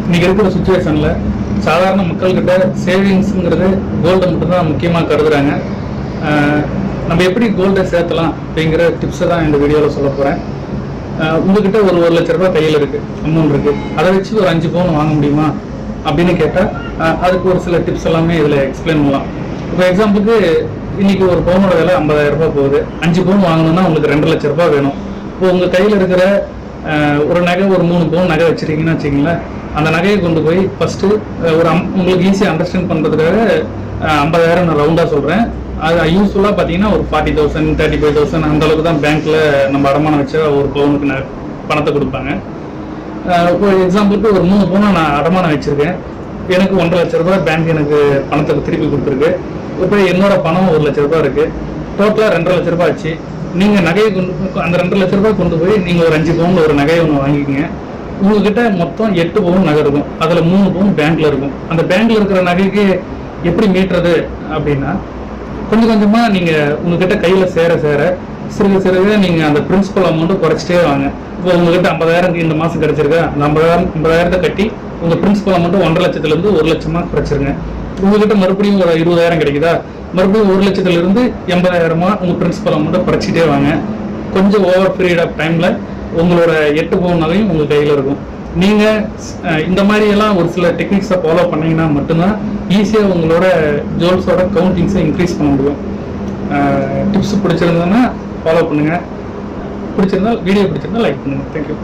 இன்னைக்கு இருக்கிற சுச்சுவேஷனில் சாதாரண மக்கள்கிட்ட சேவிங்ஸுங்கிறது கோல்டை மட்டும்தான் முக்கியமாக கருதுறாங்க. நம்ம எப்படி கோல்டை சேர்த்தலாம் அப்படிங்கிற டிப்ஸை தான் இந்த வீடியோவில் சொல்ல போகிறேன். உங்ககிட்ட ஒரு 1 லட்ச ரூபாய் கையில் இருக்குது, அமௌண்ட் இருக்குது, அதை வச்சு ஒரு 5 பவுன் வாங்க முடியுமா அப்படின்னு கேட்டால் அதுக்கு ஒரு சில டிப்ஸ் எல்லாமே இதில் எக்ஸ்பிளைன் பண்ணலாம். இப்போ எக்ஸாம்பிளுக்கு இன்னைக்கு ஒரு பவுனோட விலை 50,000 ரூபாய் போகுது. 5 பவுன் வாங்கணும்னா உங்களுக்கு 2 லட்ச ரூபாய் வேணும். இப்போ உங்கள் கையில் இருக்கிற ஒரு நகை, ஒரு 3 பவுன் நகை வச்சுருக்கீங்கன்னு வச்சுக்கிங்களேன். அந்த நகையை கொண்டு போய் ஃபஸ்ட்டு உங்களுக்கு ஈஸியாக அண்டர்ஸ்டாண்ட் பண்ணுறதுக்காக 50,000 நான் ரவுண்டாக சொல்கிறேன். அது யூஸ்ஃபுல்லாக பார்த்தீங்கன்னா ஒரு 40,000 35,000 அந்த அளவுக்கு தான் பேங்க்கில் நம்ம அடமானம் வச்சா ஒரு பவுனுக்கு பணத்தை கொடுப்பாங்க. இப்போ எக்ஸாம்பிளுக்கு ஒரு 3 பவுனை நான் அடமானம் வச்சுருக்கேன். எனக்கு 1.5 லட்ச ரூபாய் பேங்க் எனக்கு பணத்தை திருப்பி கொடுத்துருக்கு. இப்போ என்னோட பணம் 1 லட்ச ரூபாய் இருக்குது. டோட்டலாக 2.5 லட்ச ரூபாய் ஆச்சு. நீங்கள் நகையை அந்த 2.5 லட்ச ரூபாய் கொண்டு போய் நீங்கள் ஒரு 5 பவுன் ஒரு நகையை ஒன்று வாங்கிக்கிங்க. உங்ககிட்ட மொத்தம் 8 பவுன் நகை இருக்கும். அதில் 3 பவுன் பேங்க்ல இருக்கும். அந்த பேங்க்ல இருக்கிற நகைக்கு எப்படி மீட்டுறது அப்படின்னா, கொஞ்சம் கொஞ்சமாக நீங்கள் உங்ககிட்ட கையில் சேர சிறுக சிறுக நீங்கள் அந்த பிரின்சிபல் அமௌண்ட்டை குறைச்சிட்டே வாங்க. இப்போ உங்ககிட்ட 50,000 இந்த மாதம் கிடைச்சிருக்கா, அந்த 50,000 கட்டி உங்கள் பிரின்சிபல் அமௌண்ட்டு 1.5 லட்சத்துலேருந்து 1 லட்சமாக குறைச்சிருங்க. உங்ககிட்ட மறுபடியும் ஒரு 20,000 கிடைக்குதா, மறுபடியும் 1 லட்சத்துலேருந்து 80,000 உங்கள் பிரின்சிபல் அமௌண்ட்டை குறைச்சிட்டே வாங்க. கொஞ்சம் ஓவர் பீரியட் ஆஃப் டைமில் உங்களோட 8 பவுன் நகையும் உங்கள் கையில் இருக்கும். நீங்கள் இந்த மாதிரியெல்லாம் ஒரு சில டெக்னிக்ஸை ஃபாலோ பண்ணிங்கன்னா மட்டும்தான் ஈஸியாக உங்களோட ஜுவல்ஸோட கவுண்டிங்ஸை இன்க்ரீஸ் பண்ண முடியும். டிப்ஸ் பிடிச்சிருந்ததுன்னா ஃபாலோ பண்ணுங்கள். வீடியோ பிடிச்சிருந்தா லைக் பண்ணுங்கள். தேங்க்யூ.